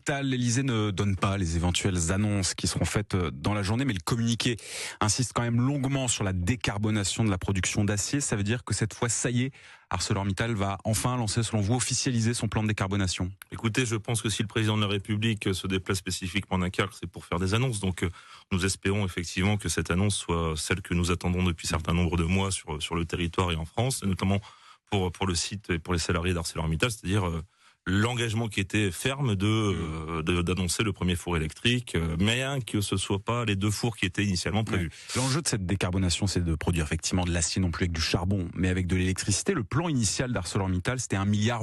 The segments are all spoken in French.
Total, l'Elysée ne donne pas les éventuelles annonces qui seront faites dans la journée, mais le communiqué insiste quand même longuement sur la décarbonation de la production d'acier. Ça veut dire que cette fois, ça y est, ArcelorMittal va enfin lancer, selon vous, officialiser son plan de décarbonation. Écoutez, je pense que si le président de la République se déplace spécifiquement à Dunkerque, c'est pour faire des annonces. Donc, nous espérons effectivement que cette annonce soit celle que nous attendons depuis un certain nombre de mois sur le territoire et en France, et notamment pour le site et pour les salariés d'ArcelorMittal, c'est-à-dire l'engagement qui était ferme d'annoncer le premier four électrique, mais que ce soit pas les deux fours qui étaient initialement prévus. Ouais. L'enjeu de cette décarbonation, c'est de produire effectivement de l'acier, non plus avec du charbon, mais avec de l'électricité. Le plan initial d'ArcelorMittal, c'était 1,8 milliard,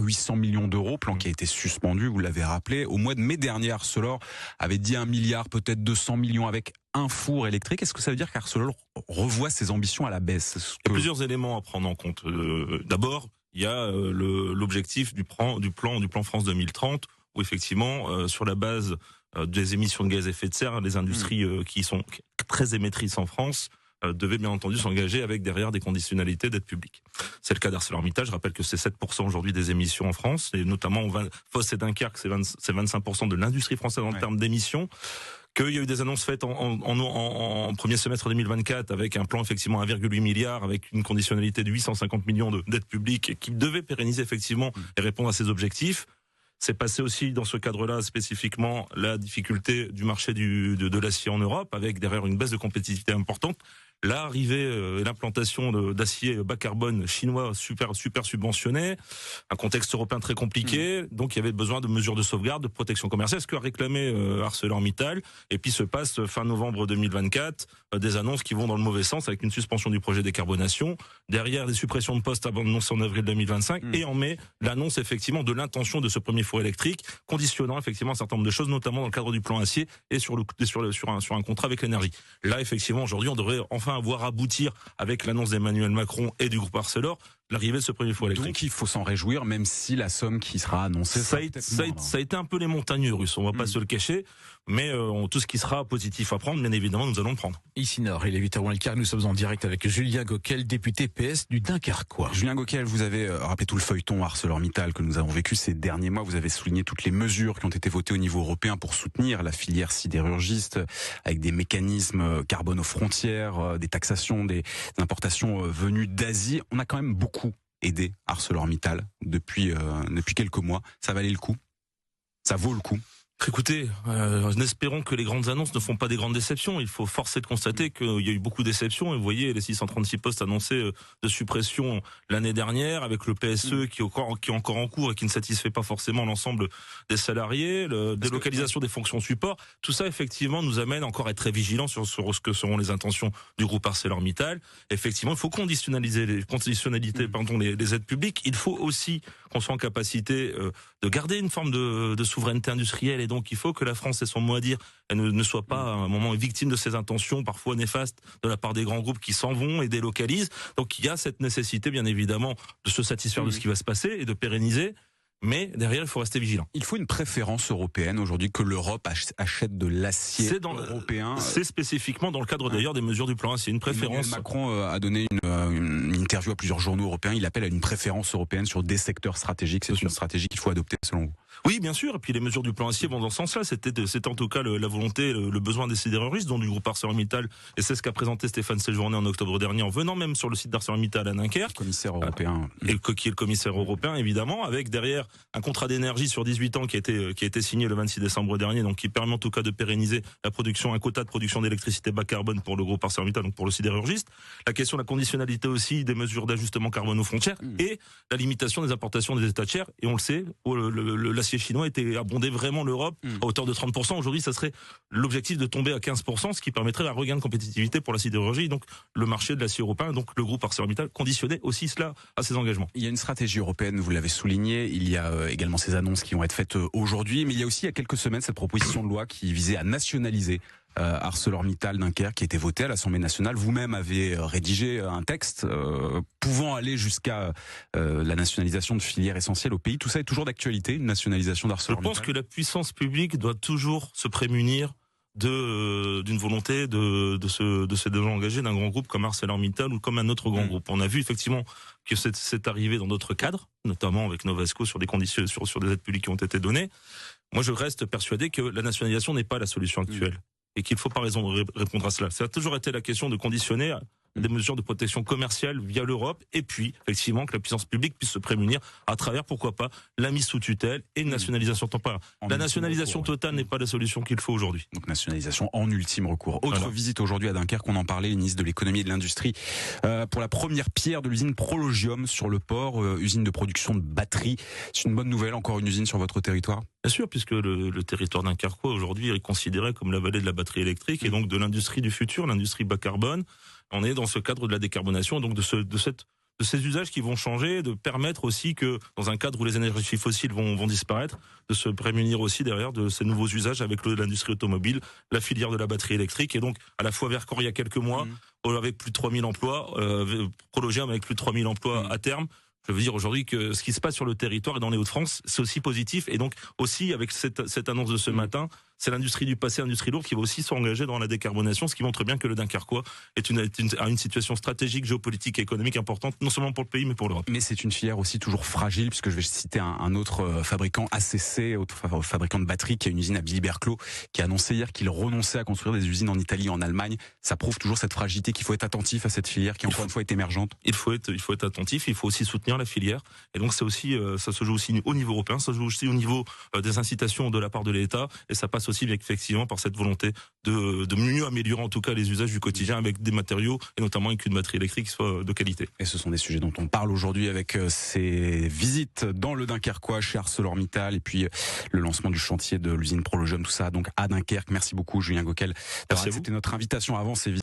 plan qui a été suspendu, vous l'avez rappelé. Au mois de mai dernier, Arcelor avait dit 1 milliard, peut-être 200 millions avec un four électrique. Est-ce que ça veut dire qu'Arcelor revoit ses ambitions à la baisse? Il y a plusieurs éléments à prendre en compte. D'abord, il y a l'objectif du plan France 2030, où effectivement, sur la base des émissions de gaz à effet de serre, les industries qui sont très émettrices en France devaient bien entendu s'engager avec derrière des conditionnalités d'aide publique. C'est le cas d'ArcelorMittal. Je rappelle que c'est 7% aujourd'hui des émissions en France, et notamment Voss et Dunkerque, c'est 25% de l'industrie française en termes d'émissions. Qu'il y a eu des annonces faites en premier semestre 2024 avec un plan effectivement 1,8 milliard avec une conditionnalité de 850 millions d'aides publiques qui devait pérenniser effectivement et répondre à ces objectifs. C'est passé aussi dans ce cadre-là spécifiquement la difficulté du marché de l'acier en Europe avec derrière une baisse de compétitivité importante. L'arrivée et l'implantation d'acier bas carbone chinois super subventionné, un contexte européen très compliqué, donc il y avait besoin de mesures de sauvegarde, de protection commerciale, ce que a réclamé ArcelorMittal, et puis se passe fin novembre 2024 des annonces qui vont dans le mauvais sens avec une suspension du projet décarbonation, derrière des suppressions de postes annoncées en avril 2025, et en mai l'annonce effectivement de l'intention de ce premier four électrique, conditionnant effectivement un certain nombre de choses, notamment dans le cadre du plan acier et sur un contrat avec l'énergie. Là effectivement aujourd'hui on devrait enfin voir aboutir avec l'annonce d'Emmanuel Macron et du groupe Arcelor l'arrivée de ce premier four électrique. Donc il faut s'en réjouir, même si la somme qui sera annoncée ça a été un peu les montagnes russes, on va pas se le cacher, mais tout ce qui sera positif à prendre, bien évidemment, nous allons le prendre. Ici Nord, il est 8h15, nous sommes en direct avec Julien Gauquel, député PS du Dunkerquois. Julien Gauquel, vous avez rappelé tout le feuilleton ArcelorMittal que nous avons vécu ces derniers mois. Vous avez souligné toutes les mesures qui ont été votées au niveau européen pour soutenir la filière sidérurgiste, avec des mécanismes carbone aux frontières, des taxations des importations venues d'Asie. On a quand même beaucoup aidé ArcelorMittal depuis quelques mois. Ça valait le coup? Ça vaut le coup? Écoutez, espérons que les grandes annonces ne font pas des grandes déceptions. Il faut forcer de constater qu'il y a eu beaucoup de déceptions. Et vous voyez, les 636 postes annoncés de suppression l'année dernière, avec le PSE qui est encore en cours et qui ne satisfait pas forcément l'ensemble des salariés, délocalisation des fonctions support. Tout ça, effectivement, nous amène encore à être très vigilants sur ce que seront les intentions du groupe ArcelorMittal. Effectivement, il faut conditionnaliser les aides publiques. Il faut aussi qu'on soit en capacité de garder une forme de souveraineté industrielle, et donc il faut que la France ait son mot à dire, elle ne soit pas à un moment victime de ses intentions parfois néfastes de la part des grands groupes qui s'en vont et délocalisent. Donc il y a cette nécessité bien évidemment de se satisfaire de ce qui va se passer et de pérenniser. Mais derrière, il faut rester vigilant. Il faut une préférence européenne aujourd'hui, que l'Europe achète de l'acier européen. C'est spécifiquement dans le cadre d'ailleurs des mesures du plan acier, une préférence. Emmanuel Macron a donné une interview à plusieurs journaux européens. Il appelle à une préférence européenne sur des secteurs stratégiques. C'est une stratégie qu'il faut adopter selon vous? Oui, bien sûr. Et puis les mesures du plan acier vont dans ce sens-là. C'était en tout cas la volonté, le besoin des sidérurgistes, dont du groupe ArcelorMittal. Et c'est ce qu'a présenté Stéphane Séjourné en octobre dernier, en venant même sur le site d'ArcelorMittal à Dunkerque. Commissaire européen. Et qui est le commissaire européen, évidemment, avec derrière un contrat d'énergie sur 18 ans qui a été signé le 26 décembre dernier, donc qui permet en tout cas de pérenniser la production, un quota de production d'électricité bas carbone pour le groupe ArcelorMittal, donc pour le sidérurgiste. La question de la conditionnalité aussi des mesures d'ajustement carbone aux frontières et la limitation des importations des États tiers. Et on le sait, l'acier chinois était abondé vraiment l'Europe à hauteur de 30%. Aujourd'hui, ça serait l'objectif de tomber à 15%, ce qui permettrait un regain de compétitivité pour la sidérurgie, donc le marché de l'acier européen. Donc le groupe ArcelorMittal conditionnait aussi cela à ses engagements. Il y a une stratégie européenne, vous l'avez souligné. Il y a également ces annonces qui vont être faites aujourd'hui, mais il y a aussi il y a quelques semaines cette proposition de loi qui visait à nationaliser ArcelorMittal Dunkerque, qui a été votée à l'Assemblée nationale. Vous-même avez rédigé un texte pouvant aller jusqu'à la nationalisation de filières essentielles au pays. Tout ça est toujours d'actualité, une nationalisation d'ArcelorMittal? Je pense que la puissance publique doit toujours se prémunir d'une volonté de se désengager d'un grand groupe comme ArcelorMittal ou comme un autre grand groupe. On a vu effectivement que c'est arrivé dans d'autres cadres, notamment avec Novasco sur des conditions, sur des aides publiques qui ont été données. Moi, je reste persuadé que la nationalisation n'est pas la solution actuelle et qu'il faut par raison répondre à cela. Ça a toujours été la question de conditionner des mesures de protection commerciale via l'Europe et puis effectivement que la puissance publique puisse se prémunir à travers, pourquoi pas, la mise sous tutelle et une nationalisation temporaire. La nationalisation totale n'est pas la solution qu'il faut aujourd'hui. Donc nationalisation en ultime recours. Autre visite aujourd'hui à Dunkerque, on en parlait, le ministre de l'économie et de l'industrie pour la première pierre de l'usine Prologium sur le port, usine de production de batteries. C'est une bonne nouvelle, encore une usine sur votre territoire? Bien sûr, puisque le territoire dunkerquois aujourd'hui est considéré comme la vallée de la batterie électrique et donc de l'industrie du futur, l'industrie bas carbone. On est dans ce cadre de la décarbonation, donc de ces usages qui vont changer, de permettre aussi que, dans un cadre où les énergies fossiles vont disparaître, de se prémunir aussi derrière de ces nouveaux usages avec l'industrie automobile, la filière de la batterie électrique, et donc à la fois Vercors il y a quelques mois, avec plus de 3000 emplois, Prologium avec plus de 3000 emplois à terme. Je veux dire aujourd'hui que ce qui se passe sur le territoire et dans les Hauts-de-France, c'est aussi positif. Et donc aussi avec cette annonce de ce matin, c'est l'industrie du passé, l'industrie lourde qui va aussi s'engager dans la décarbonation, ce qui montre bien que le Dunkerquois a une situation stratégique, géopolitique et économique importante, non seulement pour le pays mais pour l'Europe. Mais c'est une filière aussi toujours fragile, puisque je vais citer un autre fabricant, ACC, autre fabricant de batteries, qui a une usine à Billy-Berclos, qui a annoncé hier qu'il renonçait à construire des usines en Italie et en Allemagne. Ça prouve toujours cette fragilité, qu'il faut être attentif à cette filière qui encore une fois est émergente. Il faut être attentif, il faut aussi soutenir la filière. Et donc c'est aussi, ça se joue aussi au niveau européen, ça se joue aussi au niveau des incitations de la part de l'État, et ça passe aussi effectivement par cette volonté de mieux améliorer en tout cas les usages du quotidien avec des matériaux et notamment avec une batterie électrique qui soit de qualité. Et ce sont des sujets dont on parle aujourd'hui avec ces visites dans le Dunkerquois chez ArcelorMittal et puis le lancement du chantier de l'usine Prologium, tout ça donc à Dunkerque. Merci beaucoup Julien Gauquel d'avoir accepté notre invitation avant ces visites.